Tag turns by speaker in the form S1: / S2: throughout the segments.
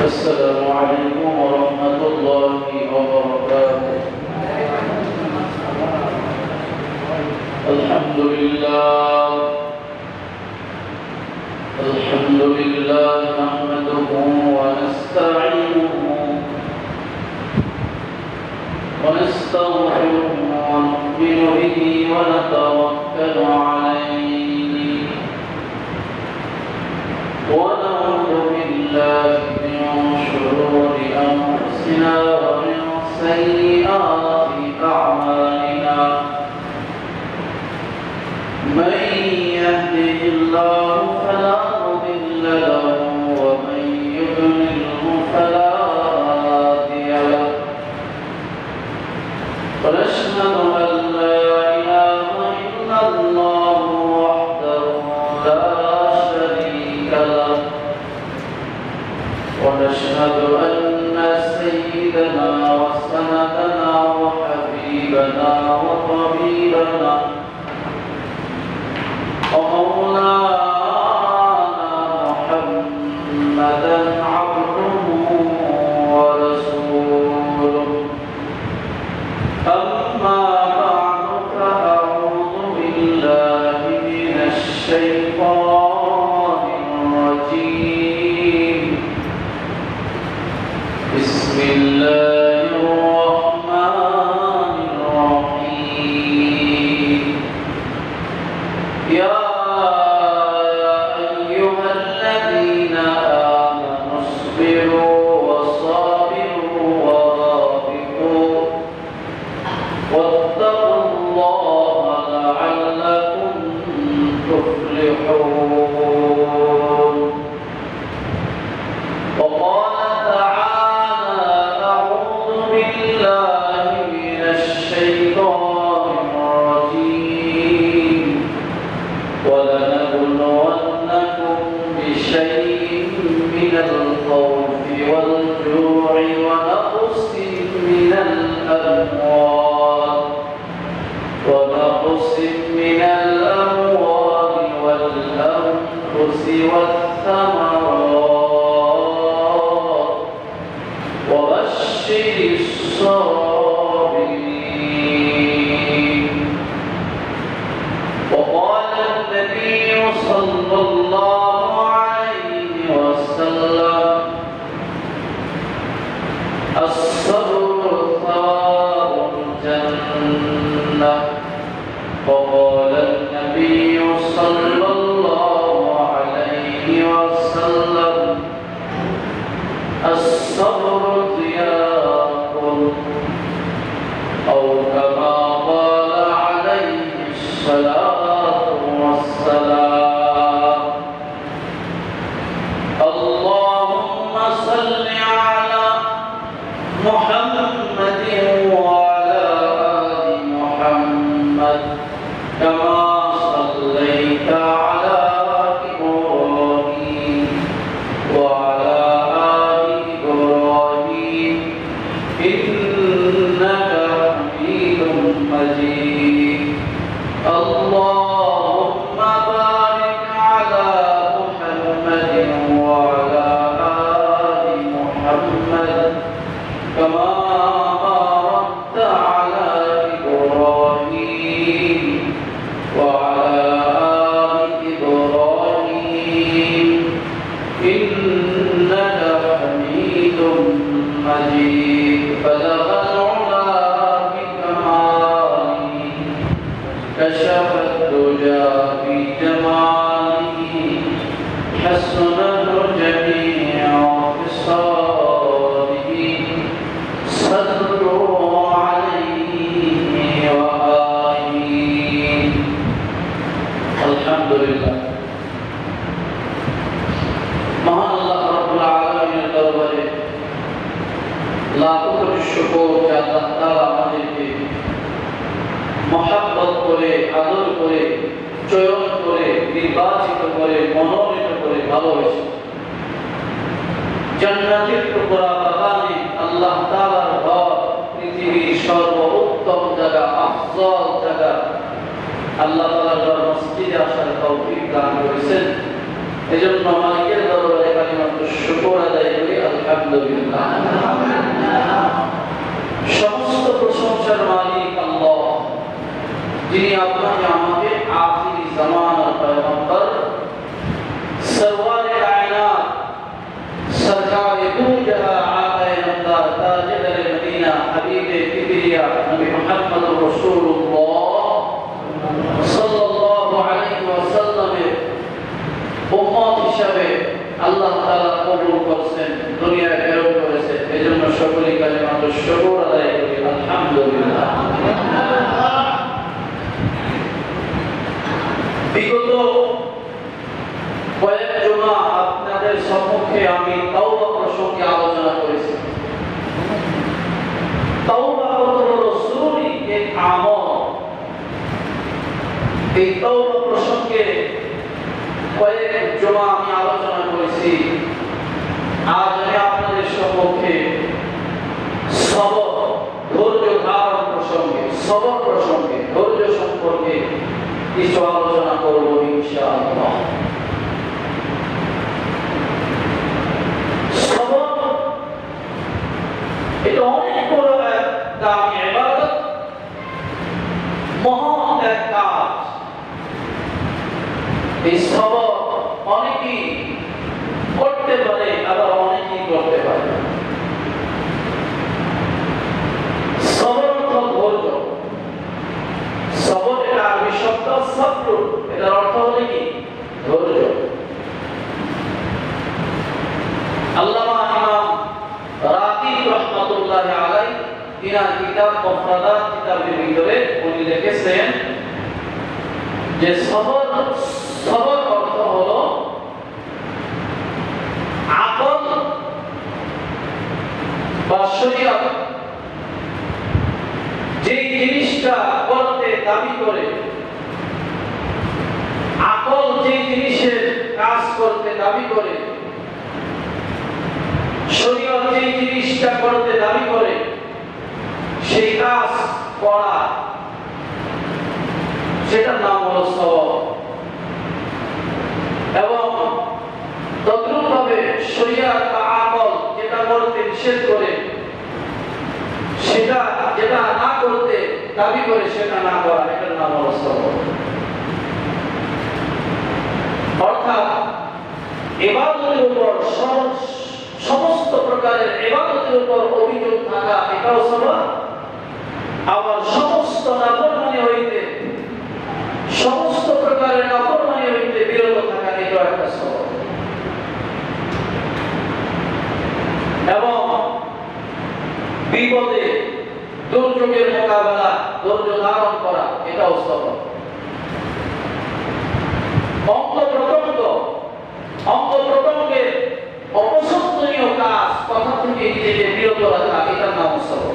S1: السلام عليكم ورحمة الله وبركاته. الحمد لله نحمده ونستعينه ونستغفره ونؤمن به ونتوكل عليه ونعوذ بالله من شرور أنفسنا ومن سيئات أعمالنا. من يهده الله فلا مضل له ومن يضلله فلا هادي له. ونشهد أن لا إله إلا الله وحده لا شريك له. ونشهد أن سيدنا وسندنا وحبيبنا وطبيبنا ومولانا محمدا عبده ورسوله. أما بعد فأعوذ بالله من الشيطان الرجيم. بسم الله الرحمن الرحيم. يا أيها الذين آمنوا اصبروا وصابروا ورابطوا واتقوا الله لعلكم تفلحون. وقال تعالى أعوذ بالله من الشيطان الرجيم. ولنبلونكم بشيء من الخوف والجوع ونقص من الأموال والأنفس والثمرات وبشر الصابرين. وقال النبي صلى الله عليه وسلم الصبر ثواب الجنة. وقال النبي صلى الله عليه وسلم الصبر ضياء، أو كما قال عليه الصلاة والسلام. اللهم صل على محمد وعلى آل محمد كما صليت على إبراهيم وعلى آل إبراهيم إنك حميد مجيد. اللهم بارك على محمد وعلى آل محمد كما باركت على إبراهيم وعلى آل إبراهيم إنك حميد مجيد. بلغ العلا بكماله كشف الدجى بجماله حسنه جميع خصاله. صلوا عليه وآله. الحمد لله. মহান আল্লাহ রাব্বুল আলামিনের দরবারে লাখো কোটি শুকর যে আল্লাহ তাআলা আমাদেরকে মহব্বত করে, আদর করে, চয়ন করে, নির্বাচিত করে, মনোনীত করে ভালোবেসে জান্নাতের টুকরা বাগানে আল্লাহ তাআলার ঘর, পৃথিবীর সর্বোত্তম জায়গা, আফজল জায়গা আল্লাহ তাআলার ঘর মসজিদে আসার তৌফিক দান করেছেন। এজন্য মালিকের দরবারে কালিমাতুশ শুকর আদায় করি। আলহামদুলিল্লাহ। সমস্ত প্রশংসার মালিক আল্লাহ, যিনি আপনাকে আমাকে আখিরি জামানার পয়গম্বর সরওয়ারে কায়নাত সরকারে দু জাহান আকায়ে নামদার তাজদারে মদিনা হাবিবে কিবরিয়া নবী মুহাম্মদুর রাসূলুল্লাহ সাল্লাল্লাহু আলাইহি ওয়াসাল্লামের উম্মত হিসাবে আল্লাহ তাআলা কবুল করেছেন, দুনিয়ায় প্রেরণ করেছেন। এজন্য সকলেই কালিমাতুশ শুকর আদায় করি আলহামদুলিল্লাহ। বিগত কয়েক জুমা আপনাদের সম্মুখে আমি তাওবা প্রসঙ্গে আলোচনা করেছি। তাওবা হলো জরুরি এক আমল। এই তাওবা প্রসঙ্গে কয়েক জুমা আমি আলোচনা করেছি। আজ আমি আপনাদের সম্মুখে সবর, ধৈর্য ধারণ প্রসঙ্গে, সবর প্রসঙ্গে, ধৈর্য সম্পর্কে কিছু আলোচনা করব ইনশাআল্লাহ। সবর এটা অনেক বড় এক দামি ইবাদত, মহান এক কাজ। এই সবর অনেকেই করতে পারে, আবার অনেকেই করতে পারে। সবর অর্থ ধৈর্য। সবর এটা আরবি শব্দ সবর, এটার অর্থ হলো কি? ধৈর্য। আল্লামা ইমাম রাকিব রাহমাতুল্লাহি আলাইহি তিনার কিতাব মুফরাদাত কিতাবের ভিতরে উনি লিখেছেন যে সবর অর্থ হলো আকল বা শরীয়ত যে জিনিসটা করতে দাবি করে, আকল যে জিনিসের কাজ করতে দাবি করে, শরীয়ত যে জিনিসটা করতে দাবি করে, সেই কাজ করা, সেটার নাম হলো সবর। এবং তদ্রূপভাবে শরীয়ত বা আকল যেটা করতে নিষেধ করে, সেটা যেটা না করতে দাবি করে সেটা না করা, এটার নাম হলো সবর। অর্থাৎ ইবাদতের উপর সমস্ত প্রকারের ইবাদতের উপর অভিযোগ থাকা, এটাও সবর। আবার সমস্ত নাফরমানি হইতে, সমস্ত প্রকারের নাফরমানি হইতে বিরত থাকা, এটাও একটা সবর। এবং বিপদে দুর্যোগের মোকাবেলা ধৈর্য ধারণ করা, এটাও সবর। অঙ্গ প্রত্যঙ্গের অপছন্দনীয় কাজ, কথা থেকে নিজেকে বিরত রাখা, এটার নাম সবর।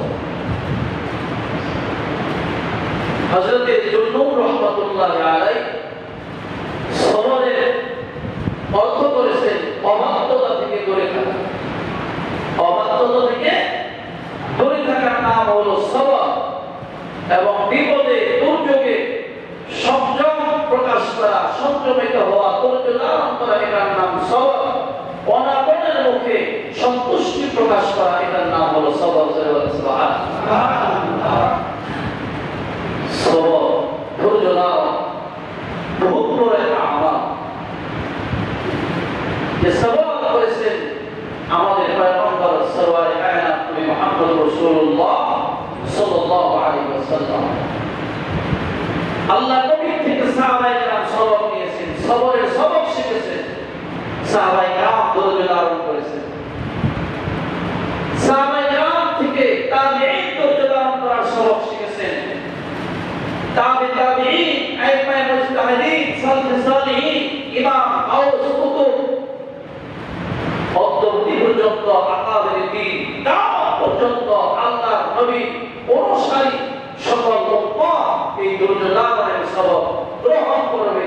S1: হযরত জুন্নুন রাহমাতুল্লাহি আলাইহি সবরের অর্থ করেছেন অবাধ্যতা থেকে দূরে থাকা। অবাধ্যতা থেকে দূরে থাকার নাম হলো সবর। এবং বিপদে দুর্যোগে সংযম প্রকাশ করা, সংযমিত হওয়া, ধৈর্য ধারণ করা, এটার নাম সবর। অনাবরণের মুখে সন্তুষ্টি প্রকাশ করা, এটার নাম হলো সবর। সুবহানাল্লাহ। সবর, ধৈর্য ধারণ বহুত বড় একটা আমল। যে সবর করেছেন আমাদের পয়গম্বর সরওয়ারে কায়নাত নবী মুহাম্মদ রাসূলুল্লাহ সাল্লাল্লাহু আলাইহি ওয়াসাল্লাম। আল্লাহ নবী থেকে সাহাবায়ে কেরাম সবর নিয়েছেন, সবরের সবক শিখেছেন। সাহাবায়ে কেরাম ধৈর্য ধারণ করেছেন। সাহাবায়ে কেরাম থেকে তাবেঈন ধৈর্য ধারণ করার সবক শিখেছেন। তাবেঈন, আইম্মায়ে মুজতাহিদিন, সালফে সালিহিন, ইমাম গাউস কুতুব অদ্যবধি পর্যন্ত আকাবের দ্বীন কিয়ামত পর্যন্ত আল্লাহর নবী অনুসারী সকল উম্মাহ এই ধৈর্য ধারণের সবক গ্রহণ করবে।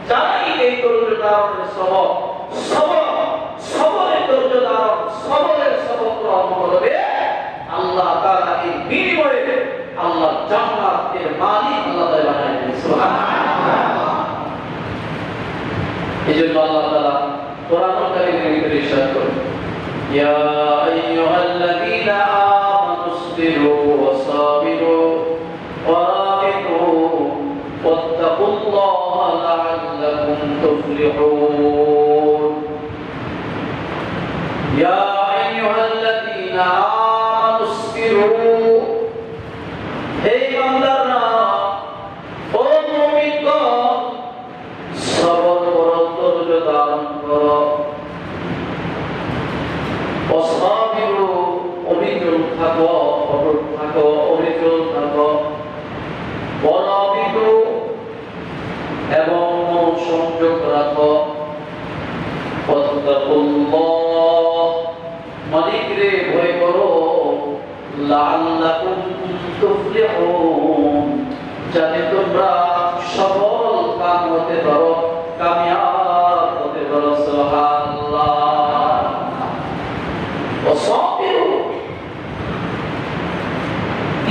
S1: যারাই এই ধৈর্য ধারণের সবক, সবরের ধৈর্য ধারণ, সবরের সবক গ্রহণ করবে, আল্লাহ তাআলা এই বিনিময়ে আল্লাহ জান্নাতের মালিক আল্লাহ তাআলা বানাবেন। সুবহানাল্লাহ। এজন্য আল্লাহ তাআলা কোরআনুল কারীমের ভিতরে ইরশাদ করেন, ইয়া أيها الذين آمنوا اصبروا وصابروا ورابطوا واتقوا الله لعلكم تفلحون يا أيها الذين آمنوا اصبروا হে বান্দারা ও মুমিনগণ সবর করো ধৈর্য ধারণ করো ওয়াসাবিরু অবিচল থাকো অটল থাকো অবিচল থাকো ওয়ারাবিতু এবং সংযোগ রাখো ওয়াত্তাকুল্লাহ মালিকরে ভয় করো লাআল্লাকুম তুফলিহুন যাতে তোমরা সফল কাম হতে পারো কামিয়াব হতে পারো সুবহানাল্লাহ ওয়াসাবিরু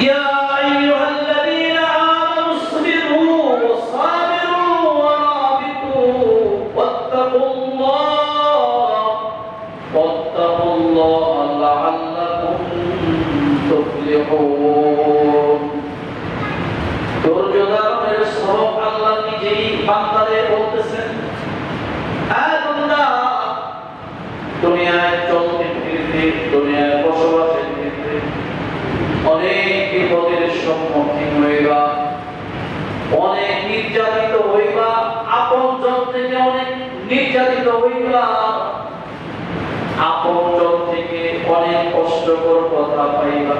S1: ইয়া আইয়ুহাল্লাযীনা আমানু ইসবিরু ওয়াসাবিরু ওয়ারাবিতু ওয়াত্তাকুল্লাহ লাআল্লাকুম তুফলিহুন ধৈর্য ধারণের সবক আল্লাহ নিজেই বান্দাদের বলতেছেন বান্দা দুনিয়ায় চলতে ফিরতে দুনিয়ায় বসবাসের ক্ষেত্রে অনেক বিপদের সম্মুখীন হইবা অনেক নির্যাতিত হইবা আপনজন থেকে অনেক নির্যাতিত হইবা আপনজন থেকে অনেক কষ্টকর কথা পাইবা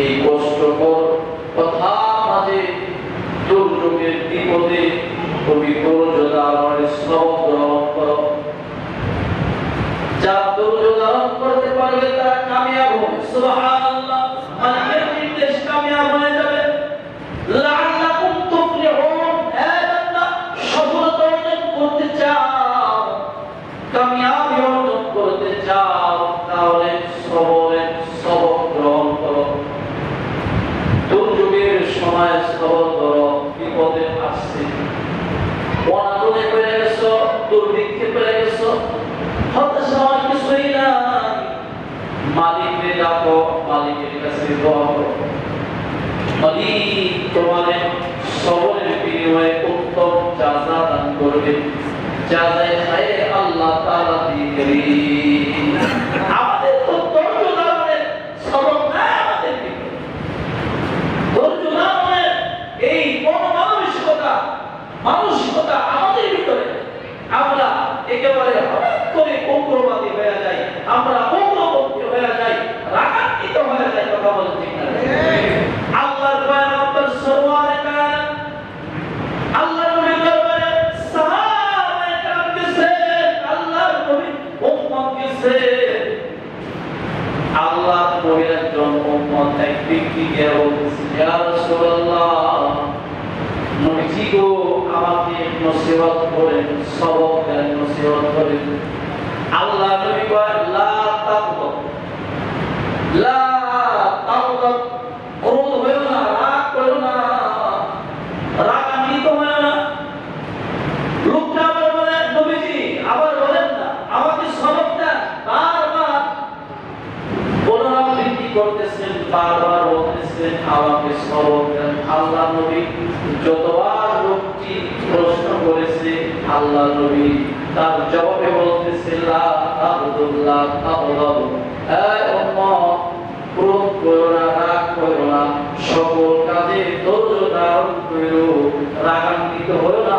S1: এই কষ্টকর কথা মাঝে দুর্যোগের বিপদে তুমি ধৈর্য ধারণের সবক গ্রহণ করো যারা ধৈর্য ধারণ করতে পারবে তারা কামিয়াব হবে সুবহানাল্লাহ মালিকের নির্দেশ কামিয়াব হয়ে যাবে লাআল্লাকুম তুফলিহুন হে বান্দা সফলতা অর্জন করতে চাও কামিয়াবি অর্জন করতে চাও তাহলে সবরের সবক গ্রহণ করো দুর্যোগের সময় সবর করো বিপদে আসছে অনাটনে পড়ে গেছো দুর্ভিক্ষে পড়ে গেছো হতাশা হওয়ার কিছুই নাই মালিককে ডাকো মালিকের কাছে দোয়া করো মালিক তোমাদের সবরের বিনিময়ে উত্তম জাযা দান করবে জাযায়ে খায়র আল্লাহ তাআলা দিবেন আমাদের তো ধৈর্য ধারণের সবক নাই আমাদের ভিতরে ধৈর্য ধারণের এই মানসিকতা আমাদের ভিতরে আমরা একেবারে হঠাৎ করে উগ্রবাদী হয়ে যাই আমরা উগ্রপন্থী হয়ে যাই রাগান্বিত হয়ে যাই কথা বলেন ঠিক না আল্লাহর পয়গম্বর সাল্লাল্লাহু আলাইহি ওয়াসাল্লাম আল্লাহর নবী দরবারে সাহাবায়ে কেরাম গেছে আল্লাহর নবী উম্মত গেছে আল্লাহর নবীর একজন উম্মত এক ব্যক্তিকে বলছে ইয়া রাসূলুল্লাহ নবীজি গো আমাকে নসিহত করেন সবক দেন নসিহত করেন আল্লাহ নবী বলেন লা তাগদাব ক্রোধ হইও না রাগ করো না রাগান্বিত হইও না লোকটা আবার বলে নবীজি আবার বলেন না আমাকে সবক দেন বারবার পুনরাবৃত্তি করতেছেন বারবার বলতেছেন আমাকে সবক দেন আল্লাহ নবী যতবার লোকটি প্রশ্ন করেছে আল্লাহ নবী তার জবাবে বলতেছেন লা তাগদুল্লাহ তাগদাব এই উম্মত ক্রোধ করো না রাগ করো না সকল কাজে ধৈর্য ধারণ করো রাগান্বিত হও না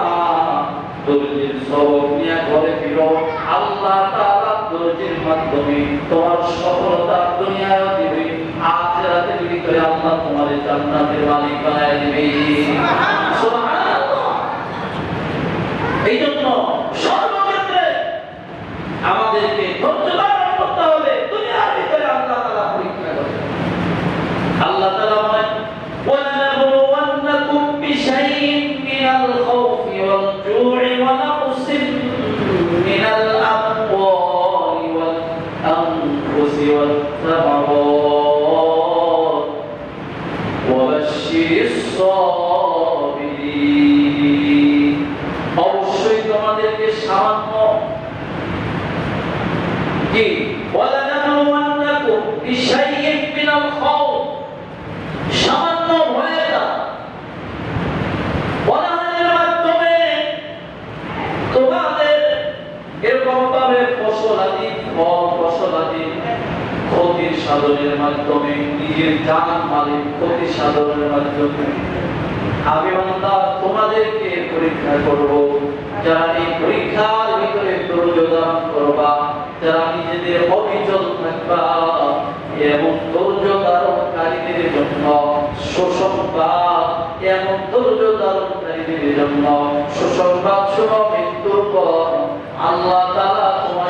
S1: ধৈর্যের সবক নিয়ে ঘরে ফিরো আল্লাহ তাআলা ধৈর্যের মাধ্যমে তোমার সফলতা দুনিয়ায় দিবে আখিরাতের ভিতরে আল্লাহ তোমাদের জান্নাতের মালিক বানায় দিবে সুবহানাল্লাহ এইজন্য সর্বক্ষেত্রে আমাদেরকে ধৈর্য ধারণ করতে হবে দুনিয়ার ভিতরে আল্লাহ তাআলা পরীক্ষা করে আল্লাহ তাআলা বলেন وَلَنَبْلُوَنَّكُمْ بِشَيْءٍ مِّنَ الْخَوْفِ وَالْجُوعِ وَنَقْصٍ مِّنَ الْأَمْوَالِ وَالْأَنفُسِ وَالثَّمَرَاتِ وَبَشِّرِ الصَّابِرِينَ অবশ্যই তোমাদেরকে সামান্য কি ওয়ালানাবলুওয়ান্নাকুম বিশাইইন মিনাল খাউফ, সামান্য ভয়ের অনাহারের মাধ্যমে তোমাদের এরকম ভাবে ফসলাদি ফল ফসলাদি ক্ষতির সাধনের মাধ্যমে, নিজের জান মালের ক্ষতি সাধনের মাধ্যমে আমি বান্দা তোমাদেরকে পরীক্ষা করব। যারা এই পরীক্ষার ভিতরে ধৈর্য ধারণ করবা, যারা নিজেদের অবিচল থাকবা, এমন ধৈর্য ধারণকারীদের জন্য সুসংবাদ, এমন ধৈর্য ধারণকারীদের জন্য সুসংবাদ শুনো, মৃত্যুর পর আল্লাহ তাআলা তোমার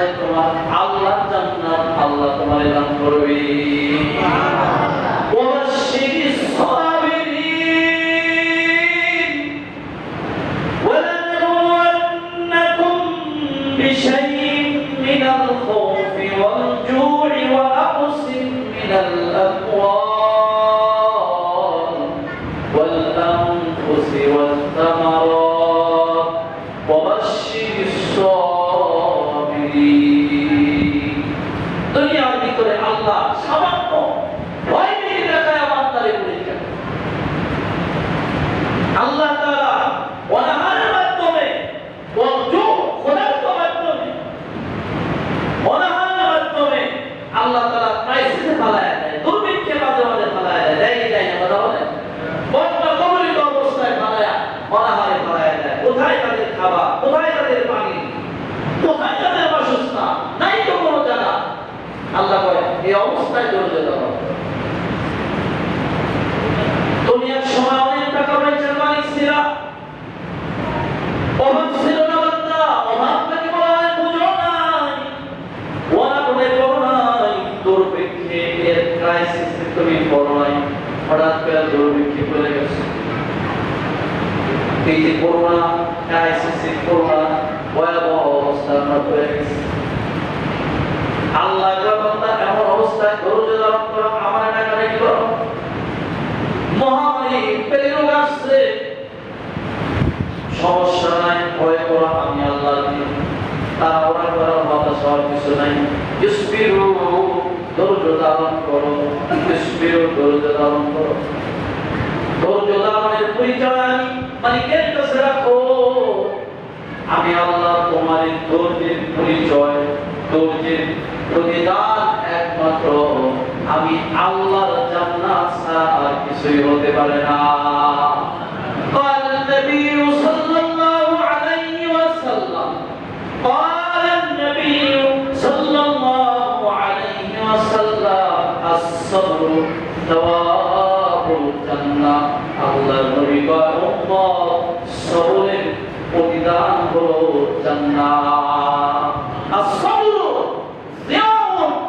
S1: আল্লাহ জান্নাত আল্লাহ তোমারে দান করবে। ওয়াবাশশিরিস সাবিরিন ওয়ালানাবলুওয়ান্নাকুম বিশাইইন মিনাল খাউফি ওয়াল জু'i ওয়া নাকসিন মিনাল আমওয়াল ওয়াল আনফুসি ওয়াত তামারাত ওয়াবাশশিরিস সাবিরিন। দুনিয়ার ভিতরে আল্লাহ সামান্য ভয় নিয়ে দেখায় বান্দারে পরীক্ষা। আল্লাহ তাআলা অনাহারের মাধ্যমে, অনাহারের মাধ্যমে আল্লাহ তাআলা ক্রাইসিসে ফেলায় দেয়, দুর্ভিক্ষে মাঝে মাঝে ফেলায় দেয়, দেয় না কথা বলে, বন্যা কবলিত অবস্থায় ফেলায়, অনাহারে ফেলায় দেয়। কোথায় তাদের খাবার, কোথায় তাদের পানি, কোথায় তাদের বাসস্থান, নাই তো কোনো জায়গা। আল্লাহ বলে এই অবস্থায় ধৈর্য ধরো। তুমি এক সময় অনেক টাকা পয়সার মালিক ছিলা, অভাব ছিল না বান্দা, অভাবটাকে বলা হয় বুঝো নাই, অনাটনে পড়ো নাই, দুর্ভিক্ষে এর ক্রাইসিসে তুমি পড়ো নাই, হঠাৎ করে দুর্ভিক্ষে পড়ে গেছে। এই যে করোনা ক্রাইসিসে, করোনা ভয়াবহ অবস্থার মধ্যে পড়ে গেছে। আল্লাহ বান্দা এমন অবস্থায় ধৈর্য ধারণ করো, আমার টাকা রেখে করো, মহামারী পেরোগ আসছে, সমস্যা নাই, ভয় করো, আমি আল্লাহ দিই, তাড়াহুড়া করার হতাশ হওয়ার কিছু নাই। ইসবিরু, ধৈর্য ধারণ করো, ইসবিরু, ধৈর্য ধারণ করো। ধৈর্য ধারণের পরিচয় আমি মালিকের কাছে রাখো। আমি আল্লাহ তোমার ধৈর্যের পরিচয়, ধৈর্যের প্রতিদান একমাত্র আমি আল্লাহর জান্নাত ছাড়া আর কিছুই হতে পারে না। قال النبي صلى الله عليه وسلم قال النبي صلى الله عليه وسلم الصبر ثواب الجنة। আল্লাহ নবী বলেন সবরের প্রতিদান হলো জান্নাত। الصبر ضياء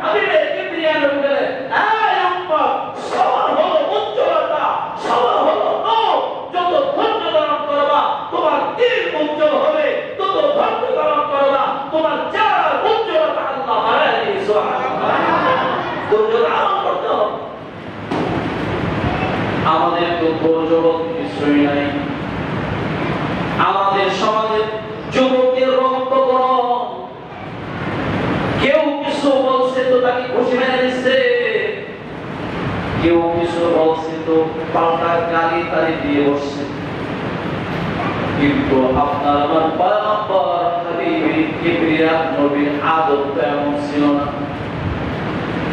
S1: হাবিবে কিবরিয়া বলে এই উম্মত, সবর হলো উজ্জ্বলতা, সবর হলো নূর। যত ধৈর্য ধারণ করবা তোমার দিল উজ্জ্বল হবে, তত ধৈর্য ধারণ করবা তোমার চেহারা উজ্জ্বলতা আল্লাহ বাড়ায় দিবে। সুবহানাল্লাহ। ধৈর্য ধারণ করতে হবে। আমাদের তো ধৈর্য বলতে কিছুই নাই। আমাদের সমাজে যুবকের রক্ত গরম, কেউ কিছু বলছে তো তাকে খুশি মেনে নিচ্ছে, কেউ কিছু বলছে তো পাল্টা গালি তালি দিয়ে বসছে। কিন্তু আপনার আমার পয়গম্বর হাবিবে কিবরিয়া নবীর আদব এমন ছিল না।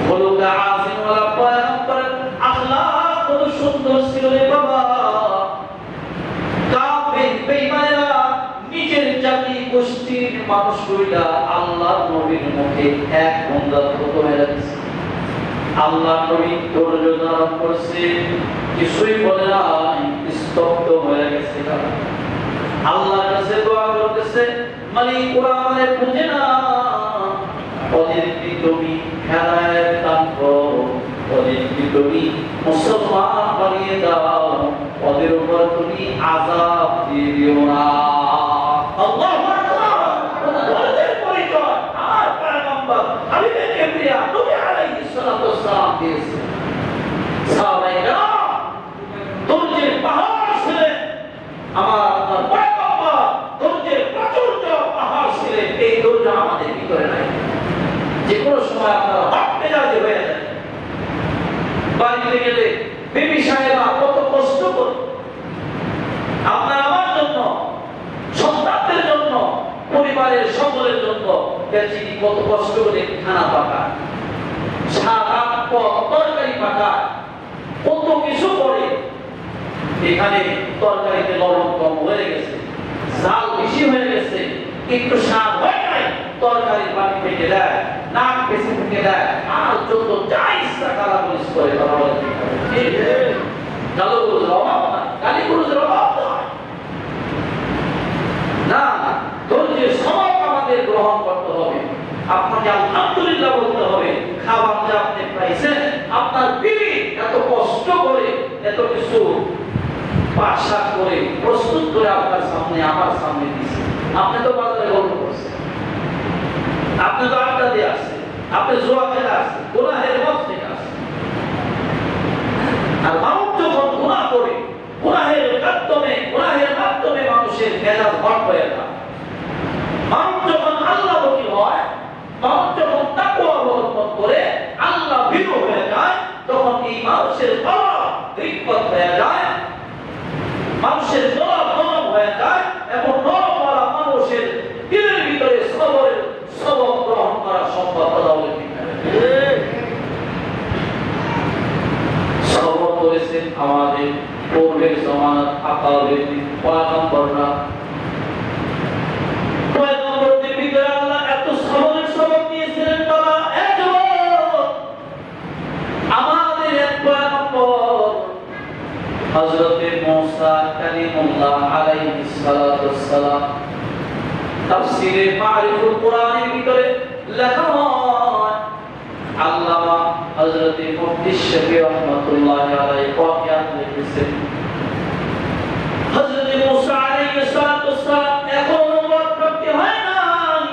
S1: খুলুকা আজিম ওয়ালা পয়গম্বরের আখলাক কত সুন্দর ছিল রে বাবা। কাফির বেঈমানেরা নিজের জাতি গোষ্ঠীর মানুষগুলা আল্লাহর নবীর মুখে এক বন্দা থুতু মেরে দিয়েছে। আল্লাহ নবী ধৈর্য ধারণ করছে, কিছুই বলে নাই, স্তব্ধ হয়ে গেছে। আল্লাহর কাছে দোয়া করতেছে, মালিক ওরা আমারে বুঝে না, ওদেরকে তুমি হেদায়েত দান করো, ওদেরকে তুমি মুসলমান বানিয়ে দাও, ওদের উপর তুমি আযাব দিয়ে দিও না। আল্লাহু আকবার। ওদের পরিচয় আর পয়গম্বর হাবিবে কিবরিয়া নবী আলাইহিস সালাতু ওয়াস সালাম দিয়েছে। সাহাবায়েরা ধৈর্যের পাহাড় ছিলেন, আমার পয়গম্বর ধৈর্যের প্রাচুর্য পাহাড় ছিলেন। এই ধৈর্য আমাদের ভিতরে নাই। যে কোনো সময় আপনারা হট মেজাজে হয়ে যায়। বাড়িতে গেলে বিবি সাহেবা কত কষ্ট করে আপনার আমার জন্য, সন্তানদের জন্য, পরিবারের সকলের জন্য বেচারি কত কষ্ট করে খানা পাকায়, সারা পথ তরকারি পাকায়, কত কিছু করে। এখানে তরকারিতে লবণ কম হয়ে গেছে, ঝাল বেশি হয়ে গেছে, একটু স্বাদ হয় নাই, তরকারির পানি ফেটে দেয়, নাক পেছে ফেটে দেয়, আর যত যা ইচ্ছা গালাগালিজ করে কথা বলে। গালাগালিজের অভাব না, গালিগালাজের অভাব নয়। না, ধৈর্যের সবক আমাদের গ্রহণ করতে হবে। আপনাকে আলহামদুলিল্লাহ বলতে হবে, খাবার যে আপনি পাইছেন, আপনার বিবি এত কষ্ট করে এত কিছু বাসা করে প্রস্তুত করে আপনার সামনে, আমার সামনে দিয়েছে। আপনি তো বাজারে গল্প করছেন, আপনি তো আড্ডা দিয়ে আসছেন, আপনি জোয়া খেলে আসছেন, গুনাহের মত থেকে আসছেন। আর মানুষ যখন গুনাহ করে, গুনাহের মাধ্যমে মানুষের মেজাজ হট হয়ে যায়। মানুষ যখন আল্লাহমুখী হয়, মানুষ যখন তাকওয়া অবলম্বন করে আল্লাহ ভীরু হয়ে যায়, তখন এই মানুষের গলা বিকট হয়ে যায়, মানুষের গলা নরম হয়ে যায়, এবং নরম হওয়া মানুষের দিলের ভিতরে সবক গ্রহণ করা সম্ভব। সবর করেছেন আমাদের পূর্বের জমানার আকাবের পয়গম্বররা। পয়গম্বরদের ভিতরে আল্লাহ এত সবরের সবক দিয়েছিলেন। বাবা আমাদের এক পয়গম্বর হযরত মুসা কালিমুল্লাহ আলাইহিস সালাতু ওয়াস সালাম, তাফসীরে মারিফুল কোরআনের ভিতরে লেখা হয়, আল্লামা হযরত মুফতি শফি রাহমাতুল্লাহি আলাইহি ওয়াকিয়াত লিখেছেন, হযরত মুসা আলাইহিস সালাতু ওয়াস সালাম এখনো নবুয়ত হয় নাই,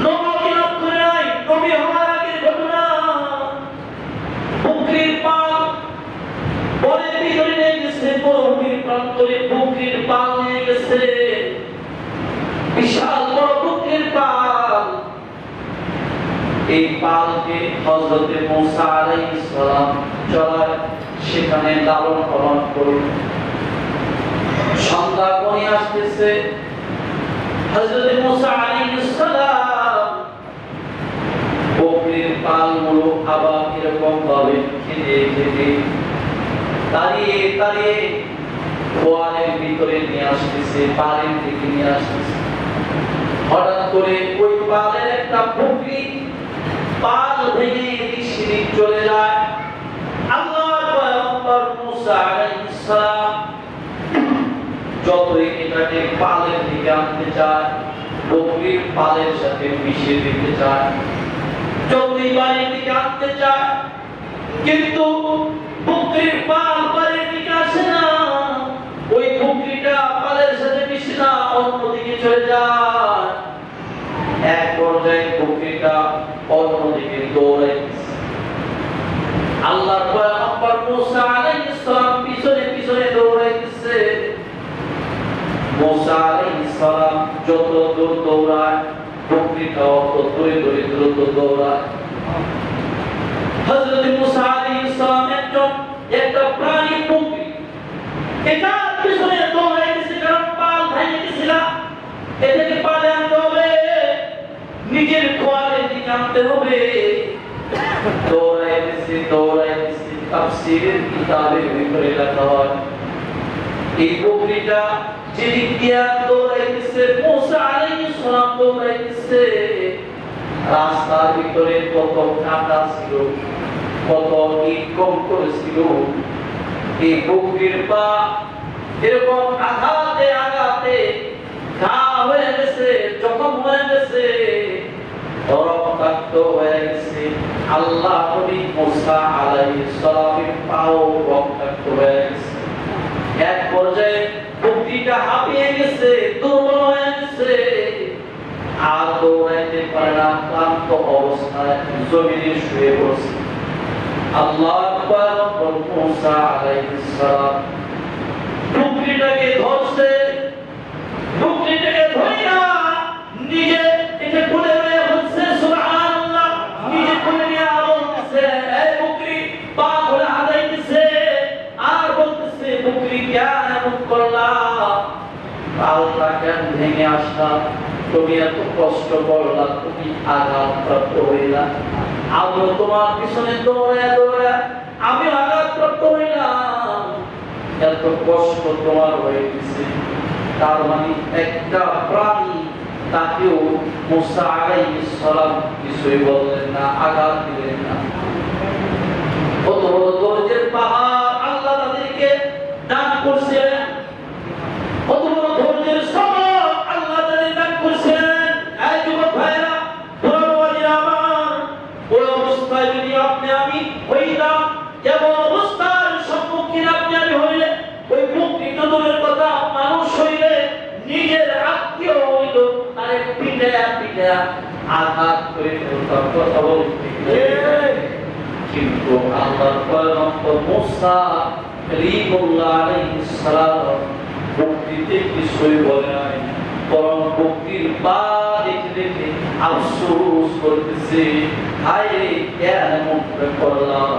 S1: নবুয়ত করে নাই, নবী হওয়ার আগের ঘটনা। বুকরির পাল বনের ভিতরে নিয়ে গেছে, বনের প্রান্তরে বুকরির পাল নিয়ে গেছে, বিশাল বড় বুকরির পাল। এই পালকে হযরত মুসা আলাইহিস সালাম চড়ায় সেখানে লালন পালন করে। সন্ধ্যা ঘনিয়ে আসতেছে, হযরত মুসা আলাইহিস সালাম বকরির পালগুলো আবার এরকম ভাবে খেতে দাঁড়িয়ে খোয়ারের ভিতরে নিয়ে আসতেছে, পালের দিকে নিয়ে আসতেছে। হঠাৎ করে ওই পালের একটা বকরি পাল ভেঙে এদিক চলে যায়। আল্লাহর পয়গম্বর মুসা আলাইহিস সালাম যতই এটাকে পালের দিকে আনতে চায়, বকরির পালের সাথে মিশিয়ে দিতে চায়, যতই বাড়ির দিকে আনতে চায়, কিন্তু বকরির পাল বাড়ির দিকে আসে না। ওই বকরিটা পালের সাথে মিশে না, অন্যদিকে চলে যায়। এক পর্যায়ে বকরিটা অন্যদিকে দৌড়াইছে। আল্লাহর পয়গম্বর মুসা আলাইহিস সালাম পিছনে দৌড়াইছে। মুসা আলাইহিস সালাম যত দূর দৌড়ায়, বকরিটাও তত দ্রুত দৌড়ায়। হযরত মুসা আলাইহিস সালাম একটা প্রাণী বকরি, এটা পিছনে দৌড়াইছে, কারণ পাল ভেঙে গেছিল, এটাকে পালে আনতে হবে, নিজের খোয়ারের দিকে আনতে হবে। দৌড়াইছে। তাফসীরের কিতাবের ভিতরে লেখা হয়, এই বকরিটা যেদিক দিয়ে দৌড়াইছে, মুসা আলাইহিস সালাম দৌড়াইছে, রাস্তার ভিতরে কত কাঁটা ছিল, কত ইট কঙ্কর ছিল। এই বকরির পা এরকম আঘাতে ঘা হয়ে গেছে, জখম হয়ে গেছে, রক্তাক্ত হয়ে গেছে। আল্লাহ নবী মুসা আলাইহিস সালামের পাও রক্তাক্ত হয়ে গেছে। এক পর্যায়ে বকরিটা হাঁপিয়ে গেছে, দুর্বল হয়ে গেছে, আর দৌড়াইতে পারে না, ক্লান্ত অবস্থায় জমিনে শুয়ে পড়ছে। আল্লাহর পয়গম্বর মুসা আলাইহিস সালাম বকরিটাকে ধরছে, বকরিটাকে ধরে না নিজে এটা কোলে নিয়ে বলছে সুবহানাল্লাহ, দিনে আসলাম, তুমি এত কষ্ট করলা, তুমি আঘাতপ্রাপ্ত হইলা, আমিও তোমার পিছনে দৌড়ে দৌড়ে আমি আঘাতপ্রাপ্ত হইলাম, এত কষ্ট তোমার হয়ে গেছে। তার মানে একটা প্রাণী তাকেও মুসা আলাইহিস সালাম কিছুই বললেন না, আঘাত দিলেন না। কত বড় ধৈর্যের পাহাড় আল্লাহ তাদেরকে দান করছিলেন, কত বড় ধৈর্যের সবর আল্লাহ তাদের দান করছিলেন। এই যুবক ভাইরা, বড়বাজিরা আমার, ওই অবস্থায় যদি আপনি আমি হইতাম, যেমন অবস্থার সম্মুখীন আপনি আমি হইলে, ওই প্রকৃত দূরের কথা মানুষ হইলে নিজের আত্মীয় হইল তারে পিঠে পিঠে আঘাত করে ফেলতাম, কথা বলতে। কিন্তু আল্লাহর পয়গম্বর মুসা কালিমুল্লাহ আলাইহিস সালাম ভক্তিতে কিছুই বলে নাই, বরং ভক্তির পা দেখে দেখে আফসোস করতেছে, হায় রে কেন এমন করলাম,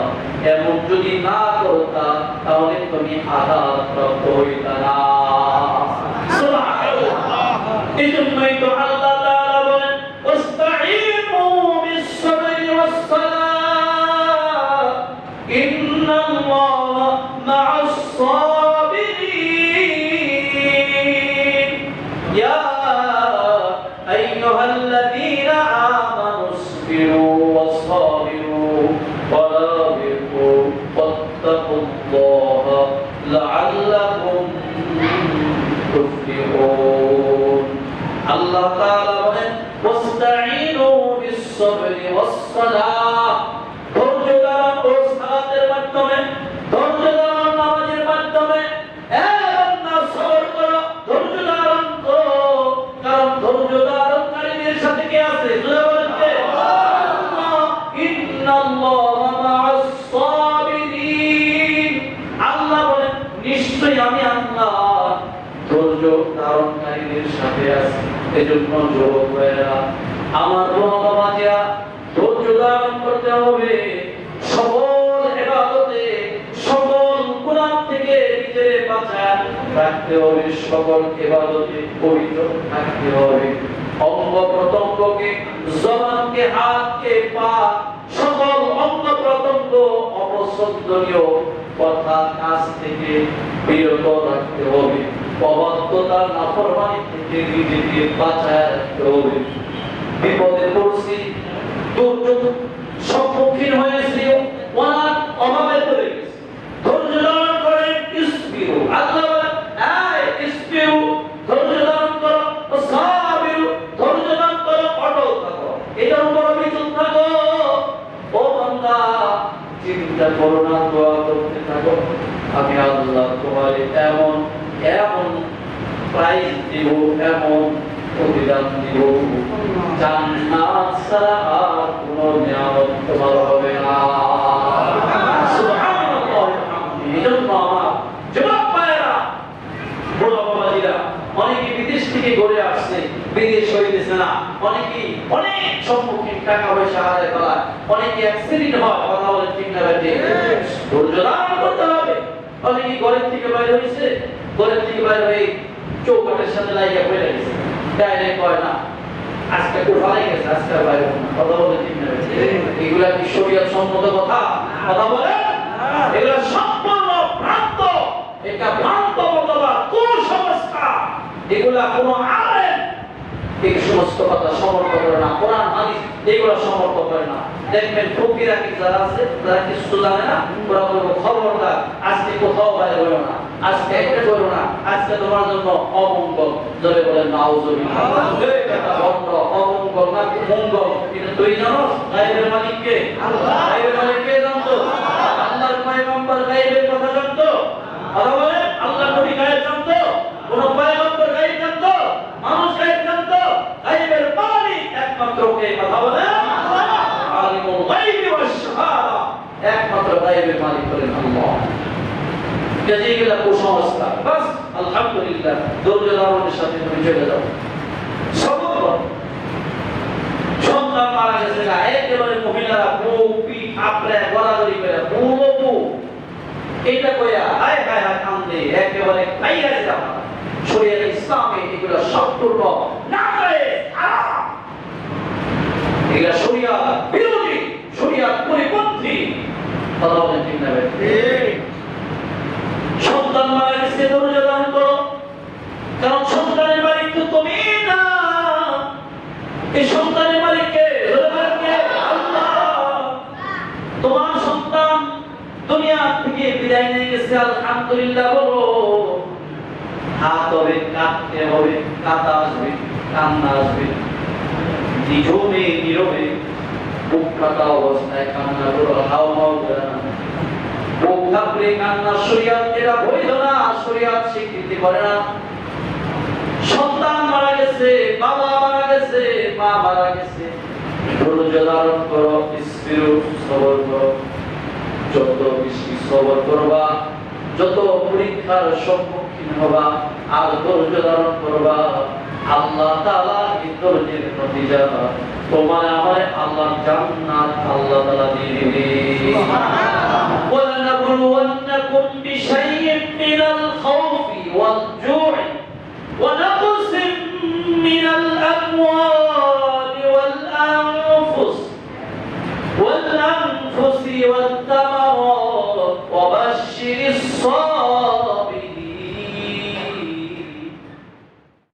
S1: এমন যদি না করতা তাহলে তুমি আঘাতপ্রাপ্ত হইতা না। সুবহানাল্লাহ। এজন্যই তো আল্লাহ তাআলা বলেন, ওয়াস্তাঈনু বিস-সাবরি ওয়াস-সালাহ, ইন্নাল্লাহা মা'আস-সাবিরিন। ইয়া আইয়ুহাল্লাযীনা আমানু ইসবিরু ওয়াস-সাবিরু ওয়ারাবিতু ওয়াত্তাকুল্লাহা লাআল্লাকুম তুফলিহুন। আল্লাহ তাআলা বলেন, ওয়াস্তাঈনু বিস-সাবরি ওয়াস-সালাহ, ধৈর্য ধারণ ও সালাতের মাধ্যমে, ধৈর্য ধারণ নামাজের মাধ্যমে সবর করো, ধৈর্য ধারণ করো, কারণ ধৈর্য ধারণকারীদের সাথে কে আছে? ইন্নাল্লাহা মা'আস-সাবিরিন। আল্লাহ বলেন, নিশ্চয়ই আমি আল্লাহ ধৈর্য ধারণকারীদের সাথে আছি। এজন্য যুবক ভাইরা আমার, বাবাজিরা, ধৈর্য ধারণ করতে হবে, সকল ইবাদতে, সকল গুনাহ থেকে নিজেকে বাঁচায় রাখতে হবে, সকল ইবাদতে পবিত্র থাকতে হবে। অঙ্গ প্রত্যঙ্গকে, জবানকে, হাতকে, পা, সকল অঙ্গ প্রত্যঙ্গ অপছন্দনীয় কথা কাজ থেকে বিরত রাখতে হবে, অবাধ্যতা নাফরমানি থেকে নিজেকে বাঁচায় রাখতে হবে। বিপদে পড়ছি, দুর্যোগ সম্মুখীন হয়েছি, অনাথ অভাবে পড়ে গেছি, ধৈর্য ধারণ করে ইসবিরু। আল্লাহ বলেন, এই ইসবিরু, ধৈর্য ধারণ করো, সাবিরু, ধৈর্য ধারণ করো, অটল থাকো, এটার উপর অবিচল থাকো। ও বান্দা, চিন্তা করো না, দোয়া করতে থাকো, আমি আল্লাহ তোমারে এমন এমন প্রাইজ দিব, এমন প্রতিদান দিব, জান্নাত ছাড়া আর কোনো নিয়ামত তোমার হবে না। সুবহানাল্লাহ। এজন্য আমার যুবক ভাইয়েরা, বড় বাবাজিরা, অনেকে বিদেশ থেকে ঘুরে আসছে, বিদেশ হইতেছে না, অনেকে অনেক সম্মুখীন, টাকা পয়সা হারায় ফেলায়, অনেকে অ্যাক্সিডেন্ট হয়, কথা বলে ঠিক না বেটে, ধৈর্য ধারণ করতে হবে। অনেকে ঘরের থেকে বাইরে হয়েছে, ঘরের থেকে বাইরে হয়ে চৌকাঠের সাথে লাগিয়ে পড়ে গেছে, ডাইরেক্ট হয় না, আজকে কোথায় গেছে, আজকে বাইরে কথা বলে ঠিক না বেটে। এগুলা কি শরীয়ত সম্মত কথা? কথা বলে এগুলা সম্পূর্ণ ভ্রান্ত, এটা ভ্রান্ত মতবাদ, কুসংস্কার। এগুলা কোনো আলেম এই সমস্ত কথা সমর্থন করে না, কোরআন হাদিস এগুলো সমর্থন করে না। দেখবেন ফকিরা কি যারা আছে, যারা কিছু জানে না, ওরা বলবো খবরদার আজকে কোথাও বাইরে হলো না, আজকে এটা করো না, আজকে তোমার জন্য অমঙ্গল। ধরে বলেন নাউজুবিল্লাহ, এটা বন্ধ, অমঙ্গল না মঙ্গল। এটা তুই জানো গায়েবের মালিক কে? আল্লাহ। গায়েবের মালিক কে জানতো? আল্লাহর পয়গম্বর গায়েবের কথা জানতো? কথা বলেন, আল্লাহর নবী গায়েব জানতো? কোন পয়গম্বর গায়েব জানতো? মানুষ গায়েব জানতো? গায়েবের মালিক একমাত্র কে? কথা বলেন, আলিমুল গায়বি ওয়াশ শাহাদা, একমাত্র গায়েবের মালিক হলেন আল্লাহ। যেগুলা কুসংস্কার, বাস আলহামদুলিল্লাহ, ধৈর্য ধারণের সাথে তুমি চলে যাও। সবর, সন্তান মারা গেছে, একেবারে মহিলারা বুক পিঠ আপড়ে গড়াগড়ি করে বুবু এইটা কইয়া হায় হায় হায় কান্দে, একেবারে খাইয়া যেতাম। শরীয়ত ইসলামে এগুলো সম্পূর্ণ নাজায়েজ হারাম, এগুলো শরীয়ত বিরোধী, শরীয়ত পরিপন্থী। কথা বলেন ঠিক না? সন্তান মারা গেছে, ধৈর্য ধারণ করো, কারণ সন্তানের মালিক তো তুমি না, এই সন্তানের মালিক কে? আল্লাহ। তোমার সন্তান দুনিয়া থেকে বিদায় নিয়ে গেছে, আলহামদুলিল্লাহ বলো। হাত হবে, কাঁদতে হবে, কাঁদা আসবে, কান্না আসবে, নীরবে নীরবে বুক ফাটা অবস্থায় কান্না করো, হাও হাও করে না। বুক থাকলে কান্না শরীয়ত এটা বৈধ না, শরীয়ত স্বীকৃতি করে না। সন্তান মারা গেছে, বাবা মারা গেছে, মা মারা গেছে, ধৈর্য ধারণ করো, ইসবিরু, সবর করো। যত বেশি সবর করবা, যত পরীক্ষার সম্মুখীন হবা, আর ধৈর্য ধারণ করবা, আল্লাহ তাআলা এই ধৈর্যের নতিজা তোমার আমার আল্লাহ জান্নাত আল্লাহ তাআলা দিয়ে দিবে। সুবহানাল্লাহ। ওয়ালানাবলুওয়ান্নাকুম বিশাইইন মিনাল খাউফি ওয়াল জু'i ওয়া নাকসিম মিনাল আমওয়ালি ওয়াল আনফুসি ওয়াত